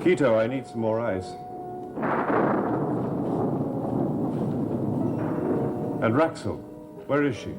Quito, I need some more ice. And Raxel, where is she?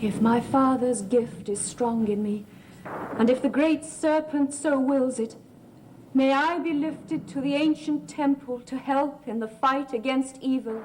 If my father's gift is strong in me, and if the great serpent so wills it, may I be lifted to the ancient temple to help in the fight against evil.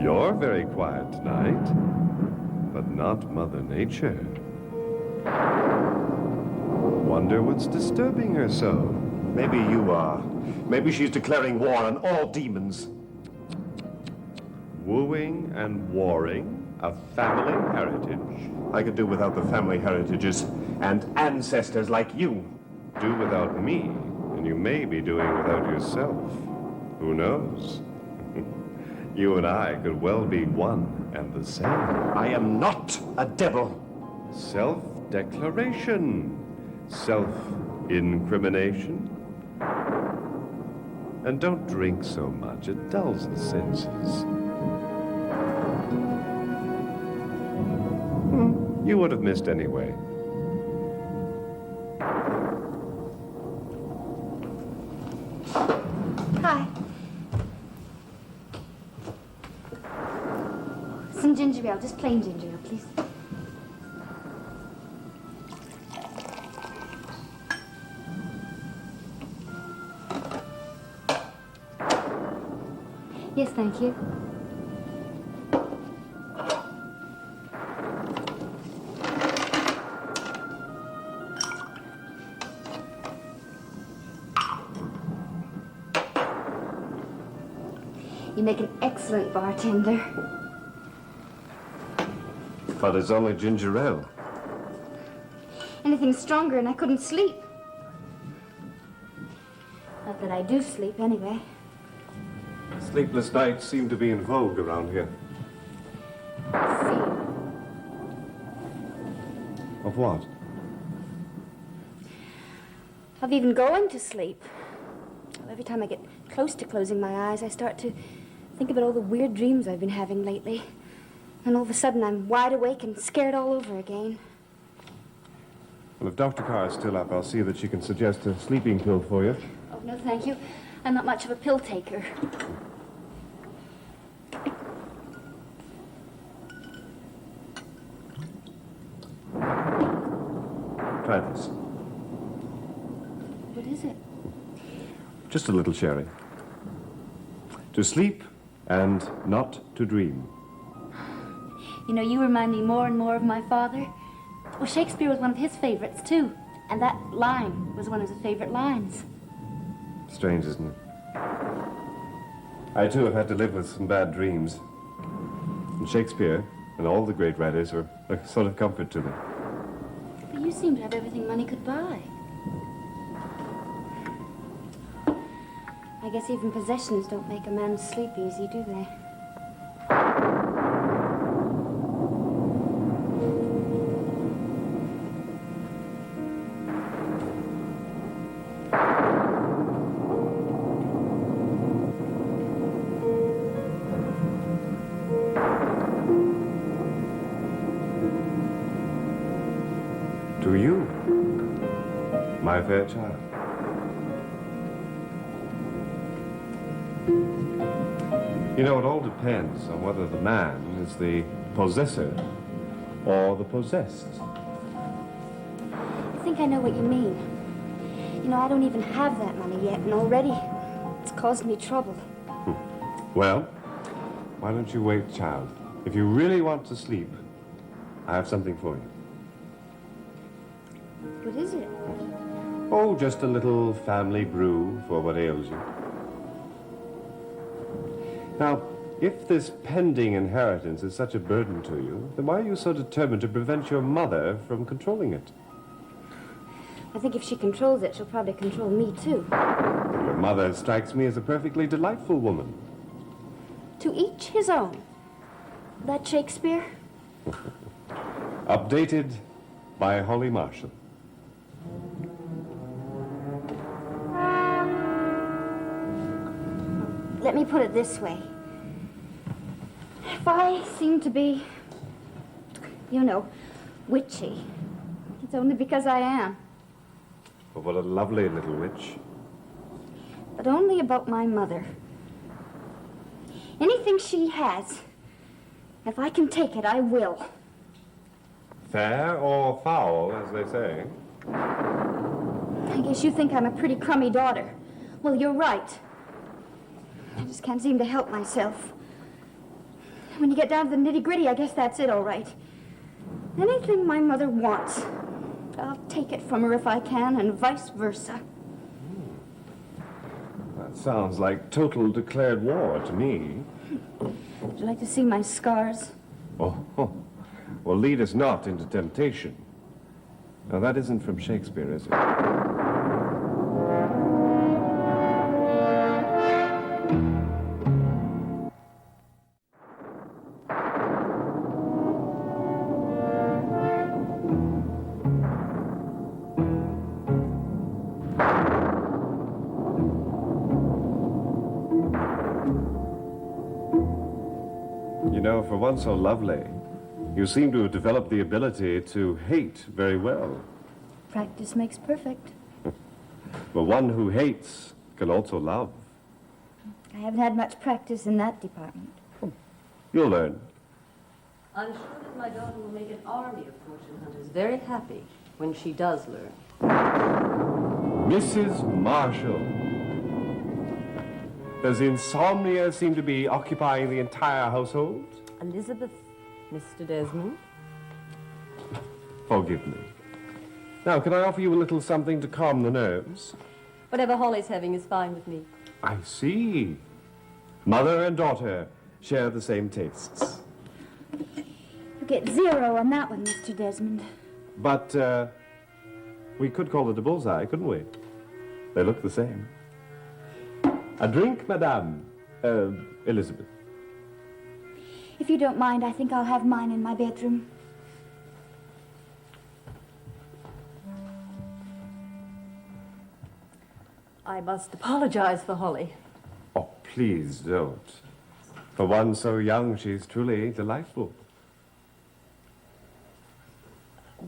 You're very quiet tonight, but not Mother Nature. Wonder what's disturbing her so. Maybe you are. Maybe she's declaring war on all demons. Wooing and warring, a family heritage. I could do without the family heritages and ancestors like you. Do without me, and you may be doing without yourself. Who knows? You and I could well be one and the same. I am not a devil. Self-declaration. Self-incrimination. And don't drink so much, it dulls the senses. You would have missed anyway. Hi. Some ginger ale, just plain ginger ale, please. Yes, thank you. You make an excellent bartender. But it's only ginger ale. Anything stronger and I couldn't sleep. Not that I do sleep, anyway. Sleepless nights seem to be in vogue around here. See. Of what? Of even going to sleep. Well, every time I get close to closing my eyes, I start to think about all the weird dreams I've been having lately. And all of a sudden, I'm wide awake and scared all over again. Well, if Dr. Carr is still up, I'll see that she can suggest a sleeping pill for you. Oh, no, thank you. I'm not much of a pill taker. Try this. What is it? Just a little sherry. To sleep and not to dream. You know, you remind me more and more of my father. Well, Shakespeare was one of his favorites, too. And that line was one of his favorite lines. Strange, isn't it? I, too, have had to live with some bad dreams. And Shakespeare and all the great writers are a sort of comfort to me. But you seem to have everything money could buy. I guess even possessions don't make a man sleep easy, do they? To you, my fair child. You know, it all depends on whether the man is the possessor or the possessed. I think I know what you mean. You know, I don't even have that money yet, and already it's caused me trouble. Well, why don't you wait, child? If you really want to sleep, I have something for you. What is it? Oh, just a little family brew for what ails you. Now, if this pending inheritance is such a burden to you, then why are you so determined to prevent your mother from controlling it? I think if she controls it, she'll probably control me, too. Your mother strikes me as a perfectly delightful woman. To each his own. That Shakespeare? Updated by Holly Marshall. Let me put it this way. If I seem to be, you know, witchy, it's only because I am. Oh, what a lovely little witch. But only about my mother. Anything she has, if I can take it, I will. Fair or foul, as they say. I guess you think I'm a pretty crummy daughter. Well, you're right. I just can't seem to help myself. When you get down to the nitty-gritty, I guess that's it, all right. Anything my mother wants, I'll take it from her if I can, and vice versa. That sounds like total declared war to me. Would you like to see my scars? Oh, well, lead us not into temptation. Now, that isn't from Shakespeare, is it? You know, for one so lovely, you seem to have developed the ability to hate very well. Practice makes perfect. But one who hates can also love. I haven't had much practice in that department. You'll learn. I'm sure that my daughter will make an army of fortune hunters very happy when she does learn. Mrs. Marshall. Does insomnia seem to be occupying the entire household? Elizabeth, Mr. Desmond. Forgive me. Now, can I offer you a little something to calm the nerves? Whatever Holly's having is fine with me. I see. Mother and daughter share the same tastes. You get 0 on that one, Mr. Desmond. But, we could call it a bullseye, couldn't we? They look the same. A drink, Madame, Elizabeth. If you don't mind, I think I'll have mine in my bedroom. I must apologize for Holly. Oh, please don't. For one so young, she's truly delightful.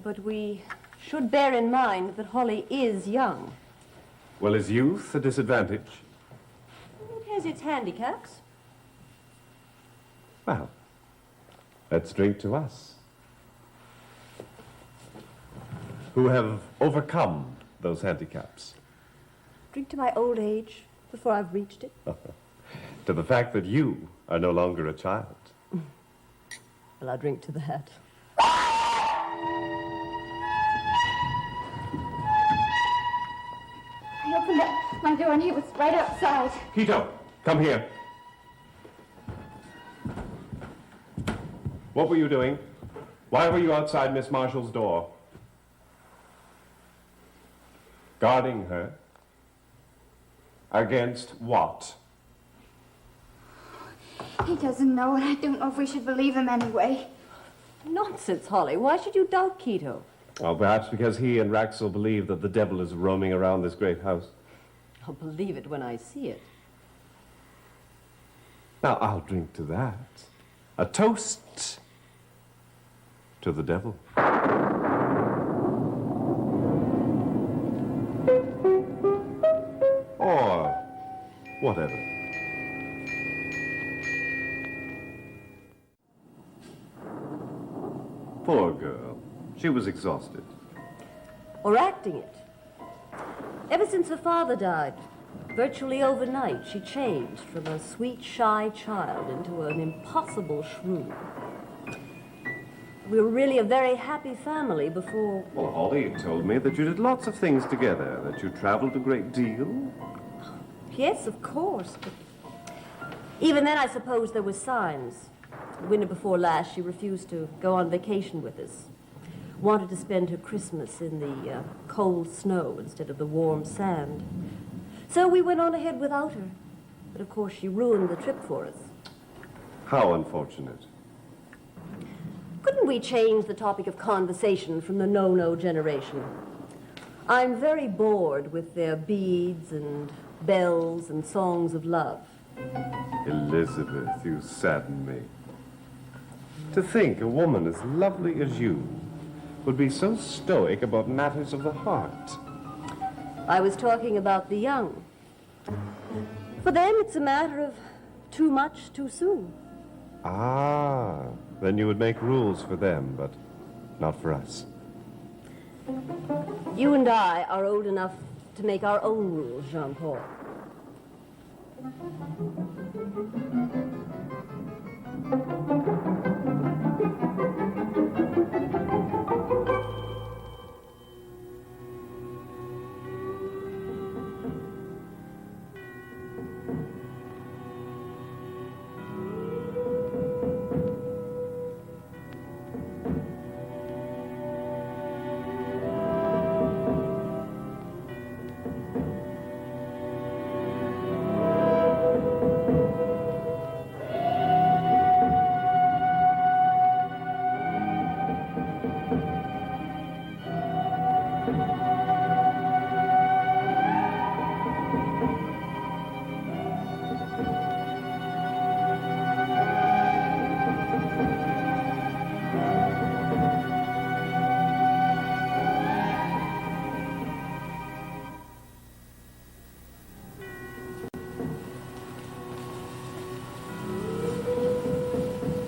But we should bear in mind that Holly is young. Well, is youth a disadvantage? It has its handicaps. Well, let's drink to us, who have overcome those handicaps. Drink to my old age before I've reached it. To the fact that you are no longer a child. Well, I'll drink to that. I opened up my door and he was right outside. Quito, come here. What were you doing? Why were you outside Miss Marshall's door? Guarding her? Against what? He doesn't know, and I don't know if we should believe him anyway. Nonsense, Holly. Why should you doubt Quito? Well, perhaps because he and Raxel believe that the devil is roaming around this great house. I'll believe it when I see it. Now, I'll drink to that. A toast to the devil. Or whatever. Poor girl. She was exhausted. Or acting it. Ever since her father died, virtually overnight, she changed from a sweet, shy child into an impossible shrew. We were really a very happy family before... Well, Holly told me that you did lots of things together, that you traveled a great deal. Yes, of course, but even then I suppose there were signs. The winter before last, she refused to go on vacation with us. Wanted to spend her Christmas in the cold snow instead of the warm sand. So we went on ahead without her. But of course, she ruined the trip for us. How unfortunate. Couldn't we change the topic of conversation from the no-no generation? I'm very bored with their beads and bells and songs of love. Elizabeth, you sadden me. To think a woman as lovely as you would be so stoic about matters of the heart. I was talking about the young. For them, it's a matter of too much too soon. Ah, then you would make rules for them, but not for us. You and I are old enough to make our own rules, Jean-Paul.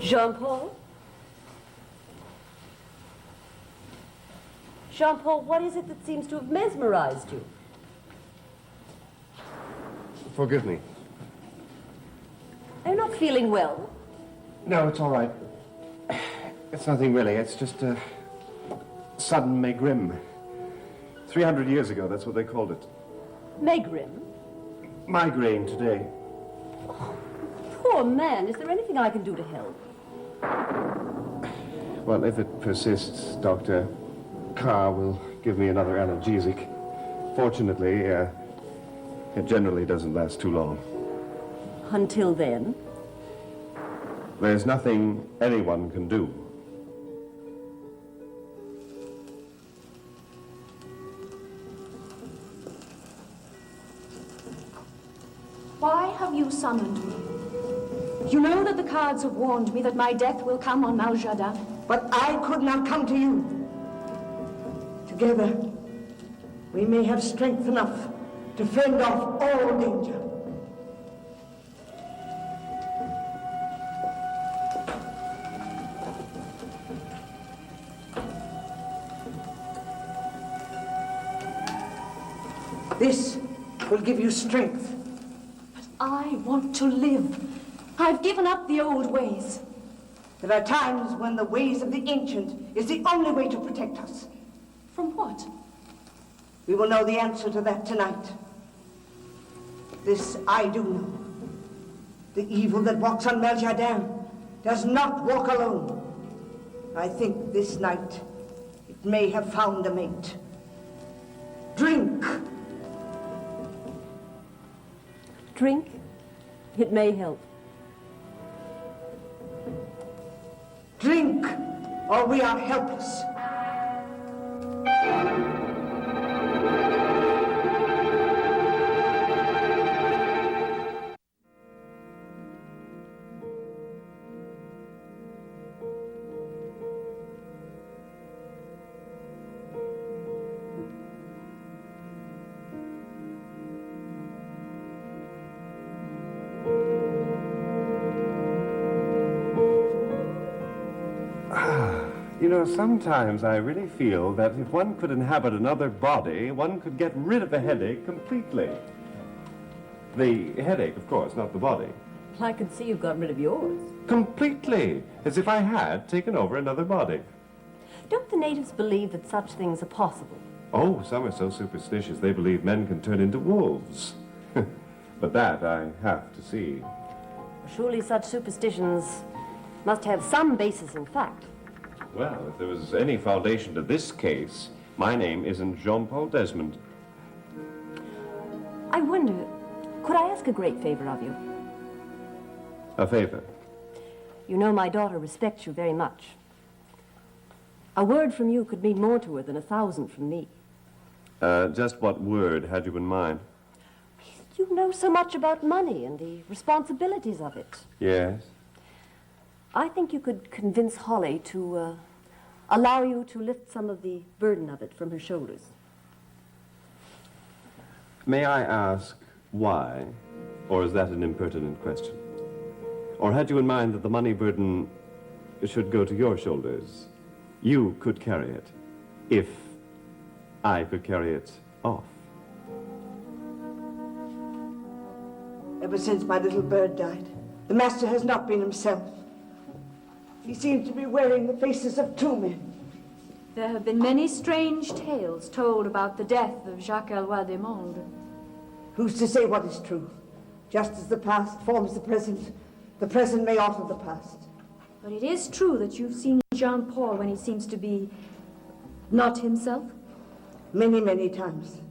Jean-Paul? Jean-Paul, what is it that seems to have mesmerized you? Forgive me. Are you not feeling well? No, it's all right. It's nothing really. It's just a sudden megrim. 300 years ago, that's what they called it. Megrim? Migraine today. Poor man. Is there anything I can do to help? Well, if it persists, Dr. Carr will give me another analgesic. Fortunately, it generally doesn't last too long. Until then? There's nothing anyone can do. Why have you summoned me? You know that the cards have warned me that my death will come on Maljardin. But I could not come to you. Together, we may have strength enough to fend off all danger. This will give you strength. I want to live. I've given up the old ways. There are times when the ways of the ancient is the only way to protect us. From what? We will know the answer to that tonight. This I do know. The evil that walks on Maljardin does not walk alone. I think this night it may have found a mate. Drink. Drink. It may help. Drink, or we are helpless. You know, sometimes I really feel that if one could inhabit another body, one could get rid of a headache completely. The headache, of course, not the body. I can see you've got rid of yours. Completely, as if I had taken over another body. Don't the natives believe that such things are possible? Oh, some are so superstitious they believe men can turn into wolves. But that I have to see. Surely such superstitions must have some basis in fact. Well, if there was any foundation to this case, my name isn't Jean-Paul Desmond. I wonder, could I ask a great favor of you? A favor? You know my daughter respects you very much. A word from you could mean more to her than 1,000 from me. Just what word had you in mind? You know so much about money and the responsibilities of it. Yes? I think you could convince Holly to allow you to lift some of the burden of it from her shoulders. May I ask why? Or is that an impertinent question? Or had you in mind that the money burden should go to your shoulders? You could carry it, if I could carry it off. Ever since my little bird died, the master has not been himself. He seemed to be wearing the faces of two men. There have been many strange tales told about the death of Jacques Eloi Desmondes. Who's to say what is true? Just as the past forms the present may alter the past. But it is true that you've seen Jean-Paul when he seems to be not himself. Many, many times.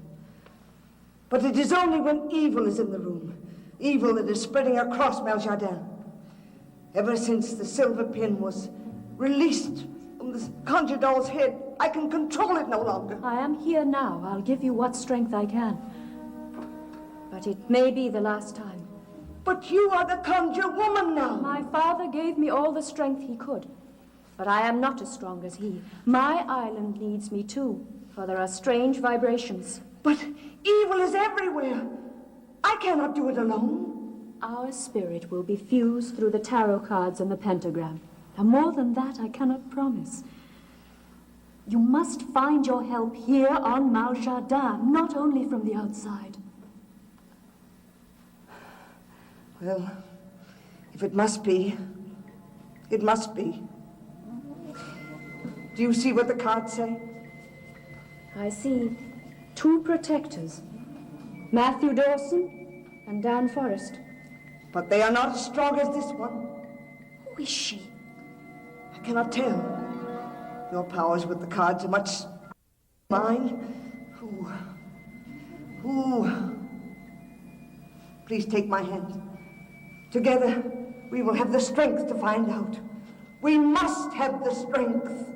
But it is only when evil is in the room, evil that is spreading across Meljardin. Ever since the silver pin was released from the conjure doll's head, I can control it no longer. I am here now. I'll give you what strength I can. But it may be the last time. But you are the conjure woman now. My father gave me all the strength he could. But I am not as strong as he. My island needs me too, for there are strange vibrations. But evil is everywhere. I cannot do it alone. Our spirit will be fused through the tarot cards and the pentagram. And more than that, I cannot promise. You must find your help here on Meljardin, not only from the outside. Well, if it must be, it must be. Do you see what the cards say? I see 2 protectors, Matthew Dawson and Dan Forrest. But they are not as strong as this one. Who is she? I cannot tell. Your powers with the cards are much mine. Who? Please take my hand. Together, we will have the strength to find out. We must have the strength.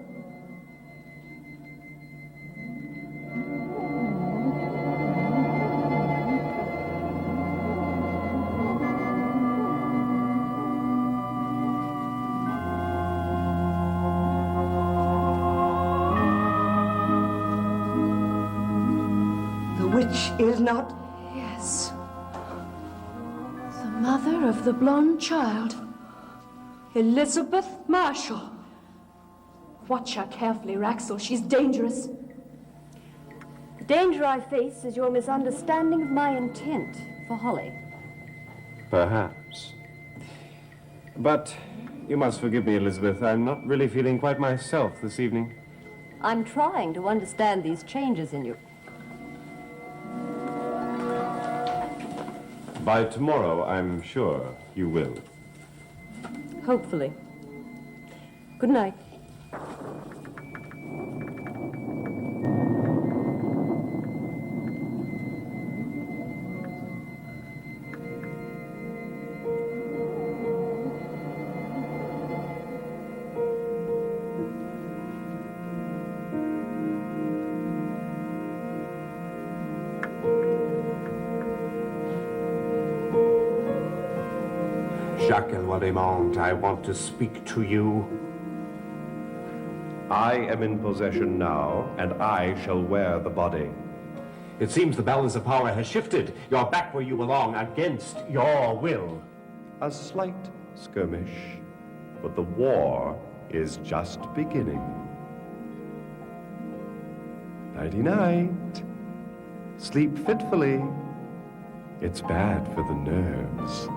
Which is not? Yes. The mother of the blonde child. Elizabeth Marshall. Watch her carefully, Raxel. She's dangerous. The danger I face is your misunderstanding of my intent for Holly. Perhaps. But you must forgive me, Elizabeth. I'm not really feeling quite myself this evening. I'm trying to understand these changes in you. By tomorrow, I'm sure you will. Hopefully. Good night. Jacques Raymond, I want to speak to you. I am in possession now, and I shall wear the body. It seems the balance of power has shifted. You're back where you belong, against your will. A slight skirmish, but the war is just beginning. Nighty-night. Sleep fitfully. It's bad for the nerves.